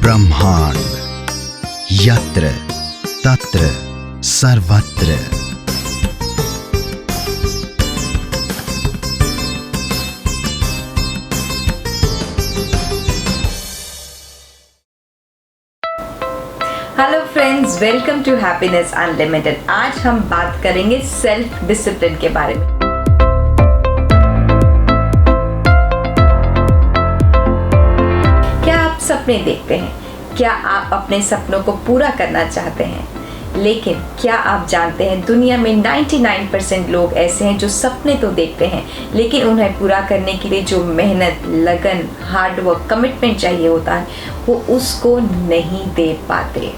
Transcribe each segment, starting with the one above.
ब्रह्मांड यत्र तत्र सर्वत्र। Hello friends, welcome to happiness unlimited. आज हम बात करेंगे सेल्फ डिसिप्लिन के बारे में। क्या आप सपने देखते हैं? क्या आप अपने सपनों को पूरा करना चाहते हैं? लेकिन क्या आप जानते हैं दुनिया में 99% लोग ऐसे हैं जो सपने तो देखते हैं लेकिन उन्हें पूरा करने के लिए जो मेहनत, लगन, हार्डवर्क, कमिटमेंट चाहिए होता है वो उसको नहीं दे पाते।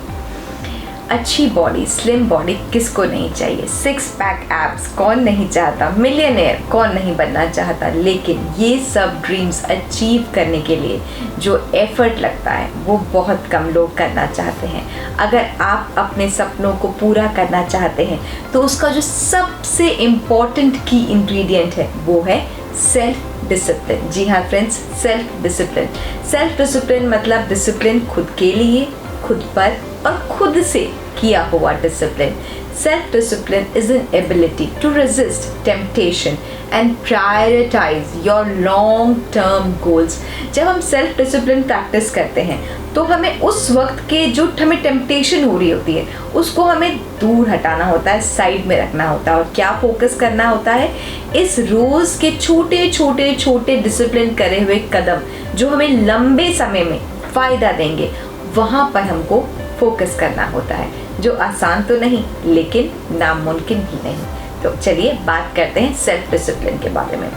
अच्छी बॉडी, स्लिम बॉडी किसको नहीं चाहिए? 6 पैक एब्स कौन नहीं चाहता? मिलियनेयर कौन नहीं बनना चाहता? लेकिन ये सब ड्रीम्स अचीव करने के लिए जो एफर्ट लगता है वो बहुत कम लोग करना चाहते हैं। अगर आप अपने सपनों को पूरा करना चाहते हैं तो उसका जो सबसे इम्पॉर्टेंट की इंग्रेडिएंट है वो है सेल्फ डिसिप्लिन। जी हाँ friends, self discipline. Self discipline मतलब डिसिप्लिन खुद के लिए, खुद पर और खुद से किया हुआ discipline. Self discipline is an ability to resist temptation and prioritise your long term goals. जब हम सेल्फ डिसिप्लिन प्रैक्टिस करते हैं तो हमें उस वक्त के जो हमें टेम्पटेशन हो रही होती है उसको हमें दूर हटाना होता है, साइड में रखना होता है और क्या फोकस करना होता है? इस रोज़ के छोटे छोटे छोटे डिसिप्लिन करे हुए कदम जो हमें लंबे समय में फ़ायदा देंगे वहाँ पर हमको फोकस करना होता है, जो आसान तो नहीं लेकिन नामुमकिन भी नहीं। तो चलिए बात करते हैं सेल्फ डिसिप्लिन के बारे में।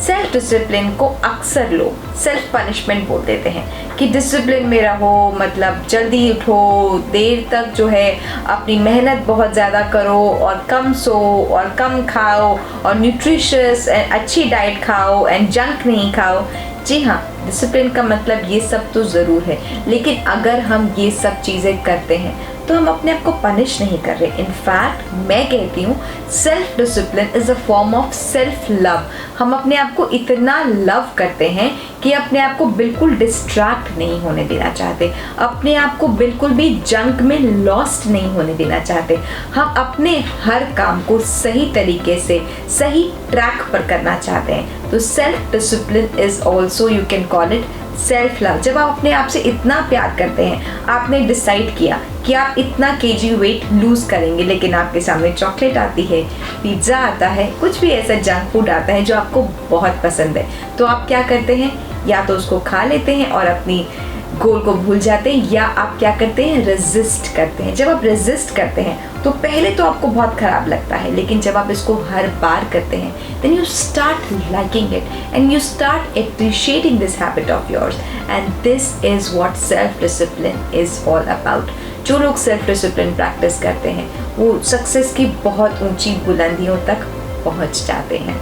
सेल्फ डिसिप्लिन को अक्सर लोग सेल्फ पनिशमेंट बोल देते हैं कि डिसिप्लिन में रहो मतलब जल्दी उठो, देर तक जो है अपनी मेहनत बहुत ज़्यादा करो और कम सो और कम खाओ और न्यूट्रिशियस एंड अच्छी डाइट खाओ एंड जंक नहीं खाओ। जी हाँ, डिसिप्लिन का मतलब ये सब तो ज़रूर है, लेकिन अगर हम ये सब चीज़ें करते हैं तो हम अपने आप को पनिश नहीं कर रहे। इनफैक्ट मैं कहती हूँ self discipline is a form of self love. हम अपने आप को इतना लव करते हैं कि अपने आप को बिल्कुल डिस्ट्रैक्ट नहीं होने देना चाहते, अपने आप को बिल्कुल भी जंक में लॉस्ट नहीं होने देना चाहते। हम अपने हर काम को सही तरीके से सही ट्रैक पर करना चाहते हैं। तो self discipline is also you can call it self love. जब आप अपने आप से इतना प्यार करते हैं, आपने डिसाइड किया कि आप इतना केजी वेट लूज़ करेंगे लेकिन आपके सामने चॉकलेट आती है, पिज़्ज़ा आता है, कुछ भी ऐसा जंक फूड आता है जो आपको बहुत पसंद है, तो आप क्या करते हैं? या तो उसको खा लेते हैं और अपनी गोल को भूल जाते हैं या आप क्या करते हैं? रेजिस्ट करते हैं। जब आप रेजिस्ट करते हैं तो पहले तो आपको बहुत ख़राब लगता है, लेकिन जब आप इसको हर बार करते हैं then you start liking it and you start appreciating this habit of yours and this is what self discipline is all about. जो लोग सेल्फ डिसिप्लिन प्रैक्टिस करते हैं वो सक्सेस की बहुत ऊंची बुलंदियों तक पहुंच जाते हैं।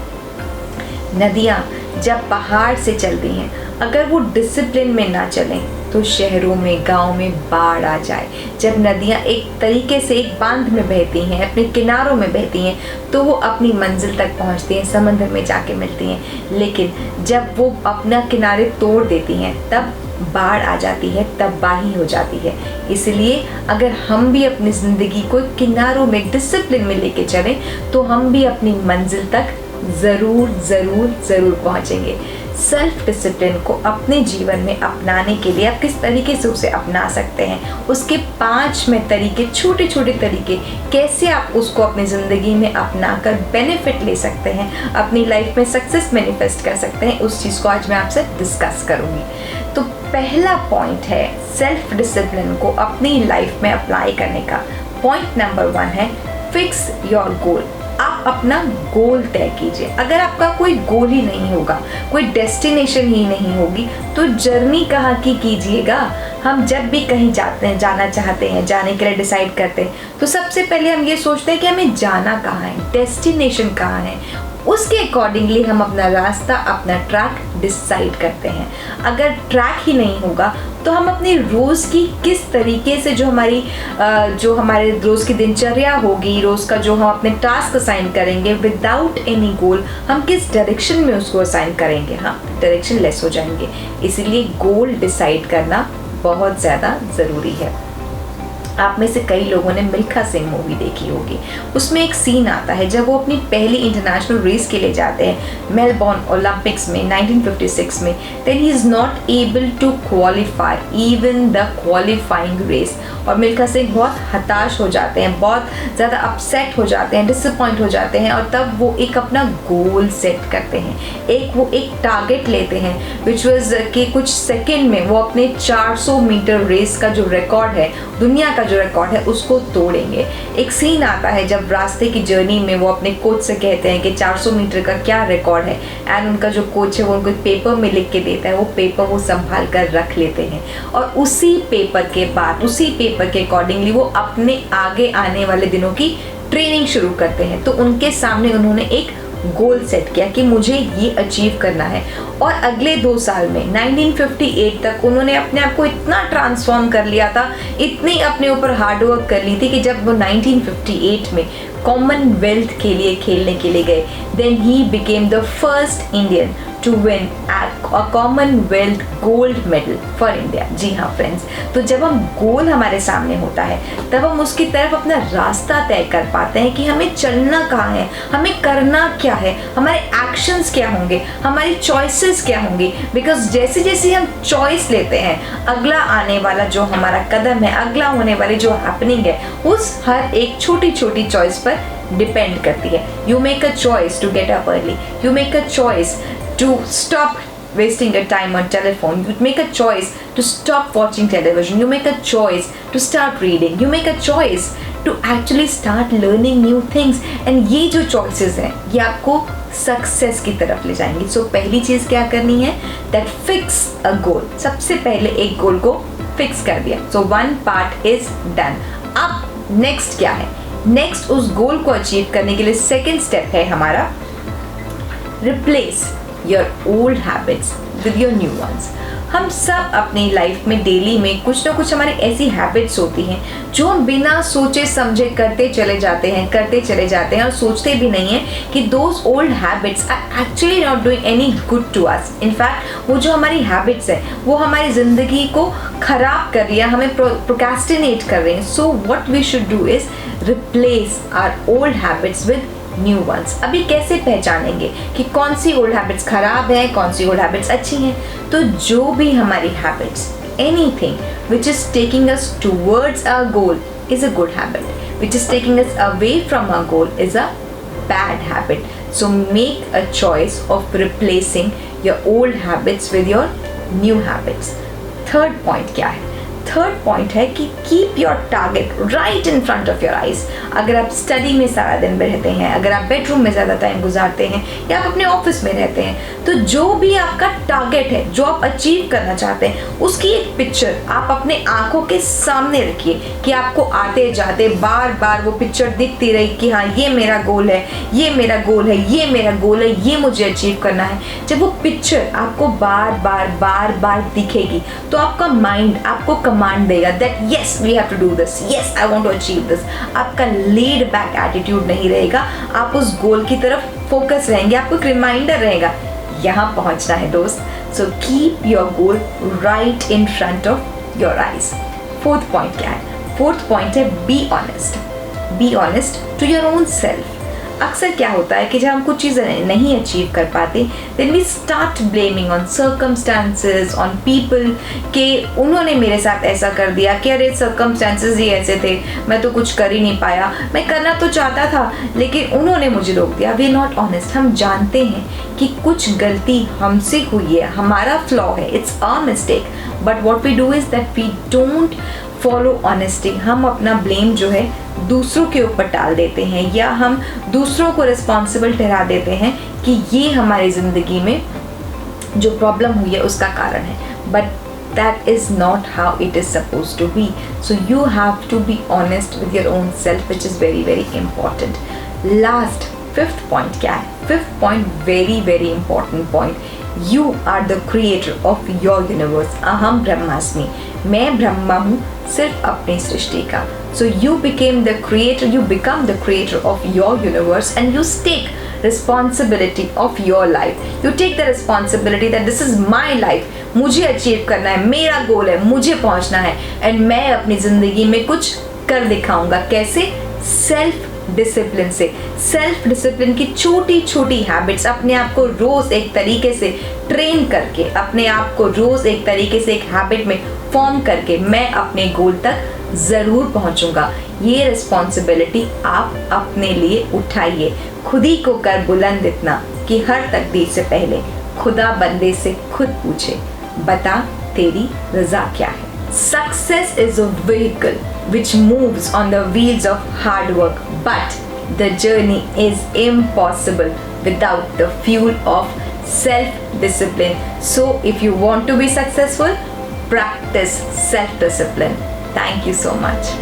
नदियाँ जब पहाड़ से चलती हैं, अगर वो डिसिप्लिन में ना चलें तो शहरों में, गांव में बाढ़ आ जाए। जब नदियाँ एक तरीके से एक बांध में बहती हैं, अपने किनारों में बहती हैं, तो वो अपनी मंजिल तक पहुँचती हैं, समंदर में जाके मिलती हैं। लेकिन जब वो अपना किनारे तोड़ देती हैं तब बाढ़ आ जाती है, तबाही हो जाती है। इसलिए अगर हम भी अपनी ज़िंदगी को किनारों में डिसिप्लिन में लेके चलें तो हम भी अपनी मंजिल तक ज़रूर ज़रूर ज़रूर पहुँचेंगे। सेल्फ डिसिप्लिन को अपने जीवन में अपनाने के लिए आप किस तरीके से उसे अपना सकते हैं, उसके 5 में तरीके, छोटे छोटे तरीके कैसे आप उसको अपनी ज़िंदगी में अपनाकर बेनिफिट ले सकते हैं, अपनी लाइफ में सक्सेस मैनिफेस्ट कर सकते हैं, उस चीज़ को आज मैं आपसे डिस्कस करूँगी। तो पहला पॉइंट है सेल्फ डिसिप्लिन को अपनी लाइफ में अप्लाई करने का। पॉइंट नंबर 1 है फिक्स योर गोल। आप अपना गोल तय कीजिए। अगर आपका कोई गोल ही नहीं होगा, कोई डेस्टिनेशन ही नहीं होगी तो जर्नी कहाँ की कीजिएगा? हम जब भी कहीं जाते हैं, जाना चाहते हैं, जाने के लिए डिसाइड करते हैं तो सबसे पहले हम ये सोचते हैं कि हमें जाना कहाँ है, डेस्टिनेशन कहाँ है। उसके अकॉर्डिंगली हम अपना रास्ता, अपना ट्रैक डिसाइड करते हैं। अगर ट्रैक ही नहीं होगा तो हम अपनी रोज़ की किस तरीके से जो हमारे रोज़ की दिनचर्या होगी, रोज़ का जो हम अपने टास्क असाइन करेंगे विदाउट एनी गोल, हम किस डायरेक्शन में उसको असाइन करेंगे? हाँ, डायरेक्शन लेस हो जाएंगे। इसीलिए गोल डिसाइड करना बहुत ज़्यादा ज़रूरी है। आप में से कई लोगों ने मिल्खा सिंह मूवी देखी होगी। उसमें एक सीन आता है जब वो अपनी पहली इंटरनेशनल रेस के लिए जाते हैं मेलबोर्न ओलंपिक्स में 1956 में। Then he is not able to qualify even the qualifying race, और मिल्खा सिंह बहुत हताश हो जाते हैं, बहुत ज़्यादा अपसेट हो जाते हैं, डिसअपॉइंट हो जाते हैं, और तब वो एक अपना गोल सेट करते हैं, वो एक टारगेट लेते हैं विच वॉज कि कुछ सेकेंड में वो अपने 400 मीटर रेस का जो रिकॉर्ड है, दुनिया का जो रिकॉर्ड है, उसको तोड़ेंगे। एक सीन आता है जब रास्ते की जर्नी में वो अपने कोच से कहते हैं कि 400 मीटर का क्या रिकॉर्ड है, एंड उनका जो कोच है वो उनको पेपर में लिख के देता है, वो पेपर वो संभाल कर रख लेते हैं, और उसी पेपर के बाद, उसी पेपर के अकॉर्डिंगली वो अपने आगे आने वाले दिनों की ट्रेनिंग शुरू करते हैं। तो उनके सामने उन्होंने एक गोल सेट किया कि मुझे ये अचीव करना है, और अगले 2 साल में 1958 तक उन्होंने अपने आप को इतना ट्रांसफॉर्म कर लिया था, इतनी अपने ऊपर हार्डवर्क कर ली थी कि जब वो 1958 में कॉमनवेल्थ के लिए खेलने के लिए गए, then he became the first Indian to win a Commonwealth gold medal for India. जी हाँ फ्रेंड्स, तो जब हम गोल हमारे सामने होता है तब हम उसकी तरफ अपना रास्ता तय कर पाते हैं कि हमें चलना कहाँ है, हमें करना क्या है, हमारे एक्शंस क्या होंगे, हमारी चॉइसेस क्या होंगी। बिकॉज जैसे जैसे हम चॉइस लेते हैं, अगला आने वाला जो हमारा कदम है, अगला होने वाली जो हैपनिंग है, उस हर एक छोटी छोटी चॉइस पर डिपेंड करती है। You make a choice to get up early, you make a choice to stop wasting your time on telephone, you make a choice to stop watching television, you make a choice to start reading, you make a choice to actually start learning new things, and ये जो choices हैं ये आपको success की तरफ ले जाएंगी। सो पहली चीज़ क्या करनी है, that fix a goal। सबसे पहले एक गोल को फिक्स कर दिया, so one part is done. अब नेक्स्ट क्या है, नेक्स्ट उस गोल को अचीव करने के लिए सेकेंड स्टेप है हमारा replace your old habits with your new ones। हम सब अपनी लाइफ में डेली में कुछ ना कुछ हमारी ऐसी हैबिट्स होती हैं जो हम बिना सोचे समझे करते चले जाते हैं और सोचते भी नहीं हैं कि those old habits are actually not doing any good to us. In fact वो जो हमारी हैबिट्स है वो हमारी ज़िंदगी को ख़राब कर रही है, हमें प्रोक्रेस्टिनेट कर रहे हैं। So what we should do is replace our old habits with new ones. अभी कैसे पहचानेंगे कि कौन सी ओल्ड हैबिट्स खराब है, कौन सी ओल्ड हैबिट्स अच्छी हैं? तो जो भी हमारी habits, anything which is taking us towards a goal is a good habit, which is taking us away from a goal is a bad habit. So make a choice of replacing your old habits with your new habits. Third point क्या है? Third point है कि keep your target right in front of your eyes. अगर आप study में सारा दिन रहते हैं, अगर आप बेडरूम में ज़्यादा टाइम गुजारते हैं, या आप अपने ऑफिस में रहते हैं, तो जो भी आपका टारगेट है, जो आप अचीव करना चाहते हैं, उसकी एक पिक्चर आप अपने आंखों के सामने रखिए कि आपको आते जाते बार बार वो पिक्चर दिखती रही कि हाँ ये मेरा गोल है, ये मेरा गोल है, ये मेरा गोल है, ये मुझे अचीव करना है। जब वो पिक्चर आपको बार बार दिखेगी तो आपका माइंड आपको कमांड देगा that yes we have to do this, yes I want to achieve this. आपका लेड बैक एटीट्यूड नहीं रहेगा, आप उस गोल की तरफ फोकस रहेंगे, आपको एक रिमाइंडर रहेगा यहाँ पहुँचना है दोस्त। So keep your goal right in front of your eyes. Fourth point क्या है? फोर्थ पॉइंट है be honest. Be honest to your own self. अक्सर क्या होता है कि जब हम कुछ चीज़ें नहीं अचीव कर पाते, then we start blaming on circumstances, on people, कि उन्होंने मेरे साथ ऐसा कर दिया, कि अरे सर्कमस्टांसेस ही ऐसे थे, मैं तो कुछ कर ही नहीं पाया, मैं करना तो चाहता था लेकिन उन्होंने मुझे रोक दिया। We are not honest. हम जानते हैं कि कुछ गलती हमसे हुई है, हमारा फ्लॉ है, it's a mistake, but what we do is that we don't follow honesty. हम अपना ब्लेम जो है दूसरों के ऊपर डाल देते हैं, या हम दूसरों को रिस्पॉन्सिबल ठहरा देते हैं कि ये हमारी ज़िंदगी में जो प्रॉब्लम हुई है उसका कारण है, but that is not how it is suppose to be. So you have to be honest with your own self, which is very very important. Last fifth point क्या है? Fifth point very very important point, you are the creator of your universe. अहम ब्रह्मास्मि, मैं ब्रह्मा हूँ सिर्फ अपनी सृष्टि का। So you become the creator of your universe, and you stick responsibility of your life. You take the responsibility that this is my life. मुझे achieve करना है, मेरा गोल है, मुझे पहुंचना है, एंड मैं अपनी ज़िंदगी में कुछ कर दिखाऊंगा. कैसे? सेल्फ डिसिप्लिन से. सेल्फ डिसिप्लिन की छोटी छोटी हैबिट्स, अपने आप को रोज़ एक तरीके से ट्रेन करके, अपने आप को रोज़ एक तरीके से एक हैबिट में फॉर्म करके मैं अपने गोल तक ज़रूर पहुंचूंगा. ये रिस्पॉन्सिबिलिटी आप अपने लिए उठाइए. खुद ही को कर बुलंद इतना कि हर तकदीर से पहले खुदा बंदे से खुद पूछे, बता तेरी रज़ा क्या है. Success is a vehicle which moves on the wheels of hard work, but the journey is impossible without the fuel of self-discipline. So, if you want to be successful, practice self-discipline. Thank you so much.